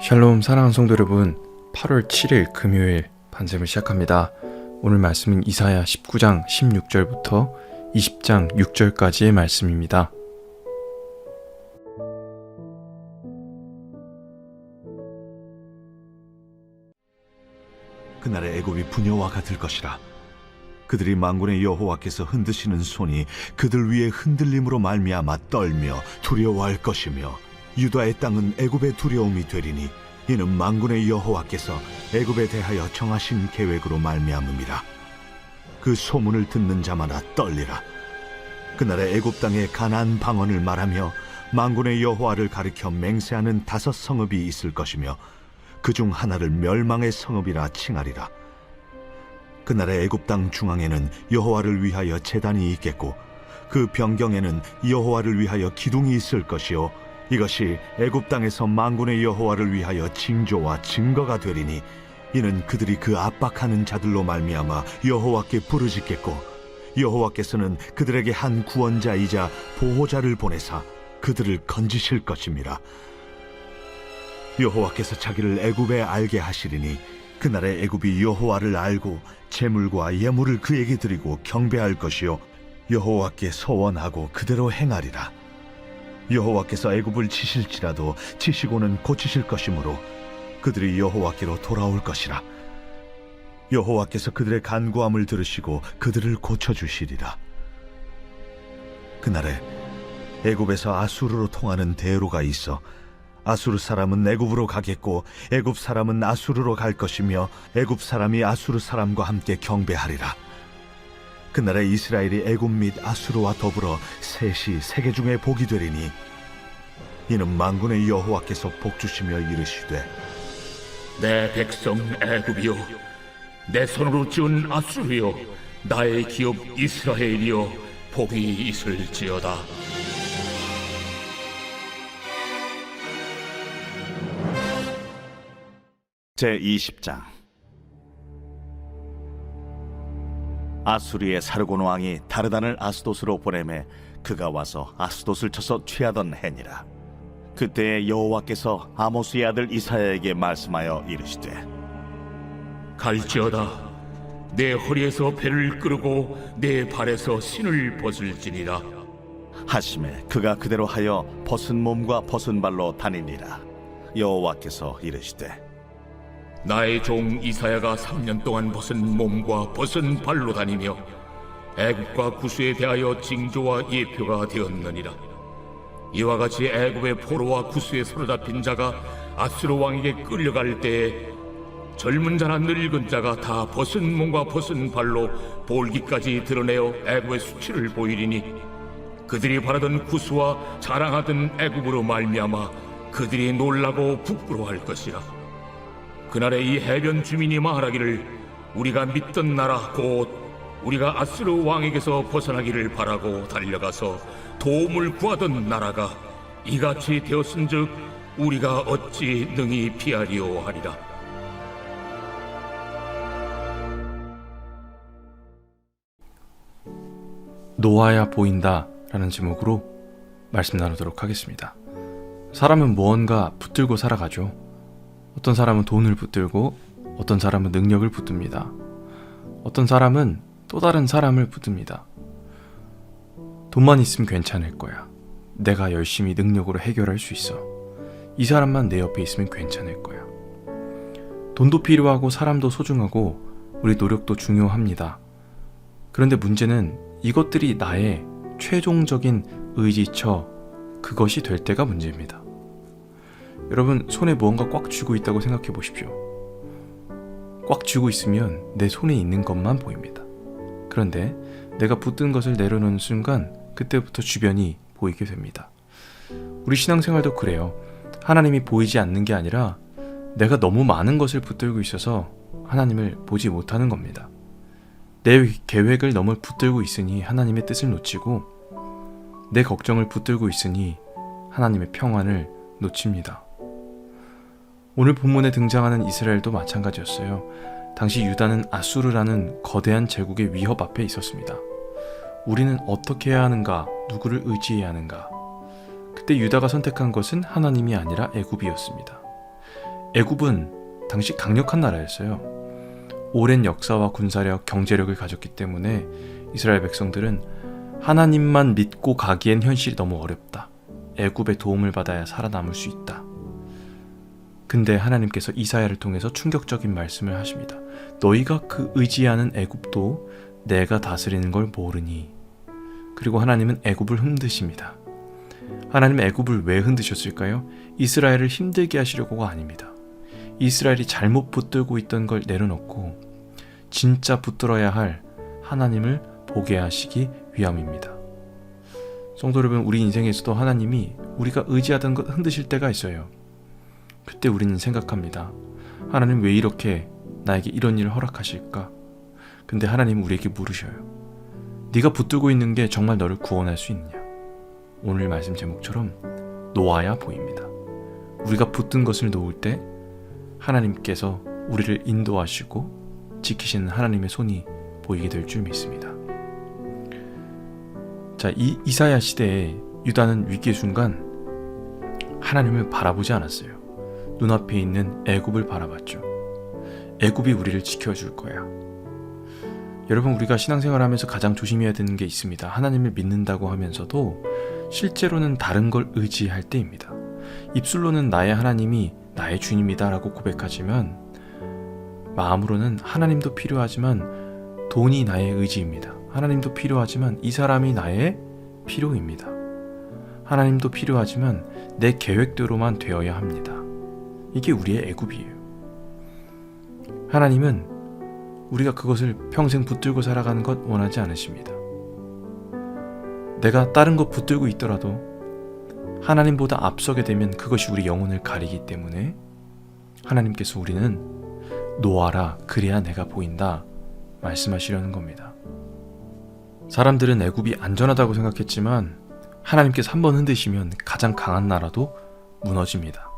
샬롬 사랑하는 성도 여러분, 8월 7일 금요일 반sem을 시작합니다. 오늘 말씀은 이사야 19장 16절부터 20장 6절까지의 말씀입니다. 그날의 애굽이 부녀와 같을 것이라. 그들이 만군의 여호와께서 흔드시는 손이 그들 위에 흔들림으로 말미암아 떨며 두려워할 것이며, 유다의 땅은 애굽의 두려움이 되리니 이는 만군의 여호와께서 애굽에 대하여 정하신 계획으로 말미암음이라. 그 소문을 듣는 자마다 떨리라. 그날에 애굽 땅에 가나안 방언을 말하며 만군의 여호와를 가리켜 맹세하는 5 성읍이 있을 것이며, 그중 하나를 멸망의 성읍이라 칭하리라. 그날에 애굽 땅 중앙에는 여호와를 위하여 제단이 있겠고, 그 변경에는 여호와를 위하여 기둥이 있을 것이요, 이것이 애굽 땅에서 만군의 여호와를 위하여 징조와 증거가 되리니, 이는 그들이 그 압박하는 자들로 말미암아 여호와께 부르짖겠고, 여호와께서는 그들에게 한 구원자이자 보호자를 보내사 그들을 건지실 것임이라. 여호와께서 자기를 애굽에 알게 하시리니, 그날에 애굽이 여호와를 알고 제물과 예물을 그에게 드리고 경배할 것이요, 여호와께 서원하고 그대로 행하리라. 여호와께서 애굽을 치실지라도 치시고는 고치실 것이므로 그들이 여호와께로 돌아올 것이라. 여호와께서 그들의 간구함을 들으시고 그들을 고쳐주시리라. 그날에 애굽에서 아수르로 통하는 대로가 있어 아수르 사람은 애굽으로 가겠고, 애굽 사람은 아수르로 갈 것이며, 애굽 사람이 아수르 사람과 함께 경배하리라. 그날에 이스라엘이 애굽 및 아수르와 더불어 셋이 세계 중에 복이 되리니, 이는 만군의 여호와께서 복주시며 이르시되, 내 백성 애굽이여, 내 손으로 지은 아수르여, 나의 기업 이스라엘이여, 복이 있을지어다. 제20장. 아수리의 사르곤 왕이 다르단을 아스돗으로 보내매 그가 와서 아스돗을 쳐서 취하던 해니라. 그때에 여호와께서 아모스의 아들 이사야에게 말씀하여 이르시되, 갈지어다. 내 허리에서 배를 끄르고 내 발에서 신을 벗을지니라 하심에 그가 그대로 하여 벗은 몸과 벗은 발로 다니니라. 여호와께서 이르시되, 나의 종 이사야가 3년 동안 벗은 몸과 벗은 발로 다니며 애굽과 구스에 대하여 징조와 예표가 되었느니라. 이와 같이 애굽의 포로와 구스에 사로잡힌 자가 아수르 왕에게 끌려갈 때에 젊은 자나 늙은 자가 다 벗은 몸과 벗은 발로 볼기까지 드러내어 애굽의 수치를 보이리니, 그들이 바라던 구스와 자랑하던 애굽으로 말미암아 그들이 놀라고 부끄러워할 것이라. 그날에 이 해변 주민이 말하기를, 우리가 믿던 나라 곧 우리가 아수르 왕에게서 벗어나기를 바라고 달려가서 도움을 구하던 나라가 이같이 되었은즉 우리가 어찌 능히 피하리오 하리라. 노아야 보인다 라는 제목으로 말씀 나누도록 하겠습니다. 사람은 무언가 붙들고 살아가죠. 어떤 사람은 돈을 붙들고, 어떤 사람은 능력을 붙듭니다. 어떤 사람은 또 다른 사람을 붙듭니다. 돈만 있으면 괜찮을 거야. 내가 열심히 능력으로 해결할 수 있어. 이 사람만 내 옆에 있으면 괜찮을 거야. 돈도 필요하고 사람도 소중하고 우리 노력도 중요합니다. 그런데 문제는 이것들이 나의 최종적인 의지처, 그것이 될 때가 문제입니다. 여러분, 손에 무언가 꽉 쥐고 있다고 생각해 보십시오. 꽉 쥐고 있으면 내 손에 있는 것만 보입니다. 그런데 내가 붙든 것을 내려놓는 순간 그때부터 주변이 보이게 됩니다. 우리 신앙생활도 그래요. 하나님이 보이지 않는 게 아니라 내가 너무 많은 것을 붙들고 있어서 하나님을 보지 못하는 겁니다. 내 계획을 너무 붙들고 있으니 하나님의 뜻을 놓치고, 내 걱정을 붙들고 있으니 하나님의 평안을 놓칩니다. 오늘 본문에 등장하는 이스라엘도 마찬가지였어요. 당시 유다는 아수르라는 거대한 제국의 위협 앞에 있었습니다. 우리는 어떻게 해야 하는가? 누구를 의지해야 하는가? 그때 유다가 선택한 것은 하나님이 아니라 애굽이었습니다. 애굽은 당시 강력한 나라였어요. 오랜 역사와 군사력, 경제력을 가졌기 때문에 이스라엘 백성들은 하나님만 믿고 가기엔 현실이 너무 어렵다. 애굽의 도움을 받아야 살아남을 수 있다. 근데 하나님께서 이사야를 통해서 충격적인 말씀을 하십니다. 너희가 그 의지하는 애굽도 내가 다스리는 걸 모르니. 그리고 하나님은 애굽을 흔드십니다. 하나님은 애굽을 왜 흔드셨을까요? 이스라엘을 힘들게 하시려고가 아닙니다. 이스라엘이 잘못 붙들고 있던 걸 내려놓고 진짜 붙들어야 할 하나님을 보게 하시기 위함입니다. 성도 여러분, 우리 인생에서도 하나님이 우리가 의지하던 것 흔드실 때가 있어요. 그때 우리는 생각합니다. 하나님 왜 이렇게 나에게 이런 일을 허락하실까? 근데 하나님은 우리에게 물으셔요. 네가 붙들고 있는 게 정말 너를 구원할 수 있느냐? 오늘 말씀 제목처럼 놓아야 보입니다. 우리가 붙든 것을 놓을 때 하나님께서 우리를 인도하시고 지키시는 하나님의 손이 보이게 될 줄 믿습니다. 자, 이 이사야 시대에 유다는 위기의 순간 하나님을 바라보지 않았어요. 눈앞에 있는 애굽을 바라봤죠. 애굽이 우리를 지켜줄 거야. 여러분, 우리가 신앙생활하면서 가장 조심해야 되는 게 있습니다. 하나님을 믿는다고 하면서도 실제로는 다른 걸 의지할 때입니다. 입술로는 나의 하나님이 나의 주님이다 라고 고백하지만 마음으로는 하나님도 필요하지만 돈이 나의 의지입니다. 하나님도 필요하지만 이 사람이 나의 필요입니다. 하나님도 필요하지만 내 계획대로만 되어야 합니다. 이게 우리의 애굽이에요. 하나님은 우리가 그것을 평생 붙들고 살아가는 것 원하지 않으십니다. 내가 다른 것 붙들고 있더라도 하나님보다 앞서게 되면 그것이 우리 영혼을 가리기 때문에 하나님께서 우리는 놓아라, 그래야 내가 보인다 말씀하시려는 겁니다. 사람들은 애굽이 안전하다고 생각했지만 하나님께서 한번 흔드시면 가장 강한 나라도 무너집니다.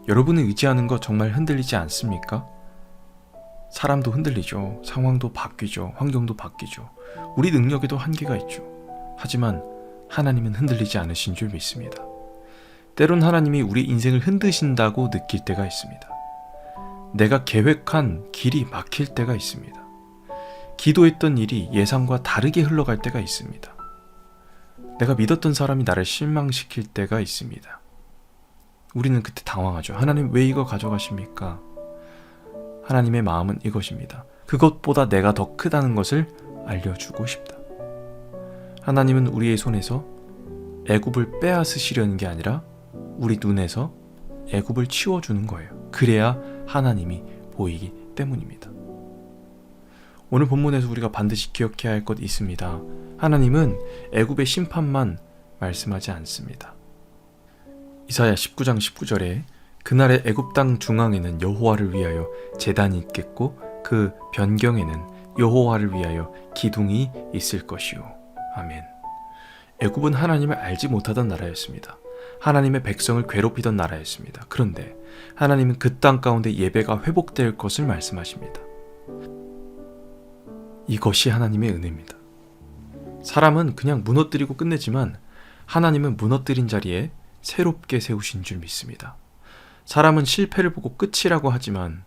여러분이 의지하는 것 정말 흔들리지 않습니까? 사람도 흔들리죠. 상황도 바뀌죠. 환경도 바뀌죠. 우리 능력에도 한계가 있죠. 하지만 하나님은 흔들리지 않으신 줄 믿습니다. 때론 하나님이 우리 인생을 흔드신다고 느낄 때가 있습니다. 내가 계획한 길이 막힐 때가 있습니다. 기도했던 일이 예상과 다르게 흘러갈 때가 있습니다. 내가 믿었던 사람이 나를 실망시킬 때가 있습니다. 우리는 그때 당황하죠. 하나님 왜 이거 가져가십니까? 하나님의 마음은 이것입니다. 그것보다 내가 더 크다는 것을 알려주고 싶다. 하나님은 우리의 손에서 애굽을 빼앗으시려는 게 아니라 우리 눈에서 애굽을 치워주는 거예요. 그래야 하나님이 보이기 때문입니다. 오늘 본문에서 우리가 반드시 기억해야 할 것 있습니다. 하나님은 애굽의 심판만 말씀하지 않습니다. 이사야 19장 19절에 그날의 애굽 땅 중앙에는 여호와를 위하여 제단이 있겠고 그 변경에는 여호와를 위하여 기둥이 있을 것이요. 아멘. 애굽은 하나님을 알지 못하던 나라였습니다. 하나님의 백성을 괴롭히던 나라였습니다. 그런데 하나님은 그 땅 가운데 예배가 회복될 것을 말씀하십니다. 이것이 하나님의 은혜입니다. 사람은 그냥 무너뜨리고 끝내지만 하나님은 무너뜨린 자리에 새롭게 세우신 줄 믿습니다. 사람은 실패를 보고 끝이라고 하지만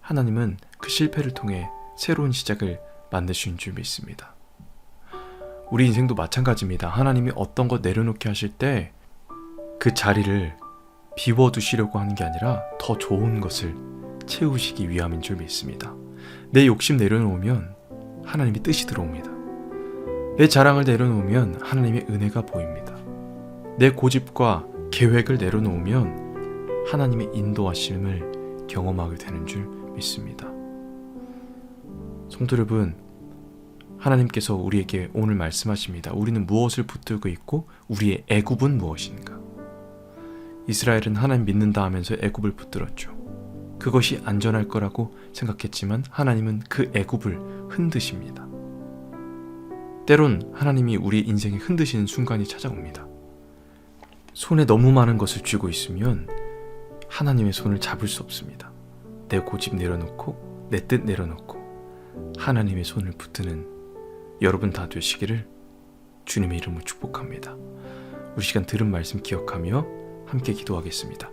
하나님은 그 실패를 통해 새로운 시작을 만드신 줄 믿습니다. 우리 인생도 마찬가지입니다. 하나님이 어떤 것 내려놓게 하실 때 그 자리를 비워두시려고 하는 게 아니라 더 좋은 것을 채우시기 위함인 줄 믿습니다. 내 욕심 내려놓으면 하나님의 뜻이 들어옵니다. 내 자랑을 내려놓으면 하나님의 은혜가 보입니다. 내 고집과 계획을 내려놓으면 하나님의 인도하심을 경험하게 되는 줄 믿습니다. 성도 여러분, 하나님께서 우리에게 오늘 말씀하십니다. 우리는 무엇을 붙들고 있고 우리의 애굽은 무엇인가? 이스라엘은 하나님 믿는다 하면서 애굽을 붙들었죠. 그것이 안전할 거라고 생각했지만 하나님은 그 애굽을 흔드십니다. 때론 하나님이 우리 인생에 흔드시는 순간이 찾아옵니다. 손에 너무 많은 것을 쥐고 있으면 하나님의 손을 잡을 수 없습니다. 내 고집 내려놓고 내 뜻 내려놓고 하나님의 손을 붙드는 여러분 다 되시기를 주님의 이름으로 축복합니다. 우리 시간 들은 말씀 기억하며 함께 기도하겠습니다.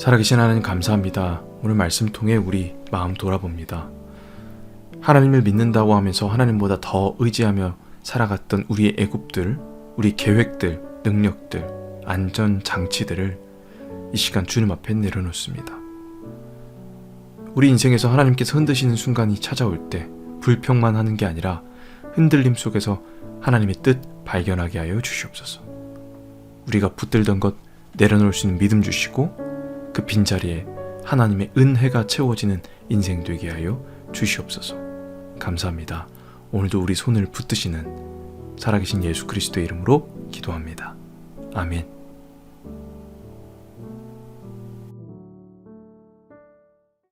살아계신 하나님 감사합니다. 오늘 말씀 통해 우리 마음 돌아봅니다. 하나님을 믿는다고 하면서 하나님보다 더 의지하며 살아갔던 우리의 애굽들, 우리 계획들, 능력들, 안전장치들을 이 시간 주님 앞에 내려놓습니다. 우리 인생에서 하나님께서 흔드시는 순간이 찾아올 때 불평만 하는 게 아니라 흔들림 속에서 하나님의 뜻 발견하게 하여 주시옵소서. 우리가 붙들던 것 내려놓을 수 있는 믿음 주시고 그 빈자리에 하나님의 은혜가 채워지는 인생 되게 하여 주시옵소서. 감사합니다. 오늘도 우리 손을 붙드시는 살아계신 예수 그리스도의 이름으로 기도합니다. 아멘.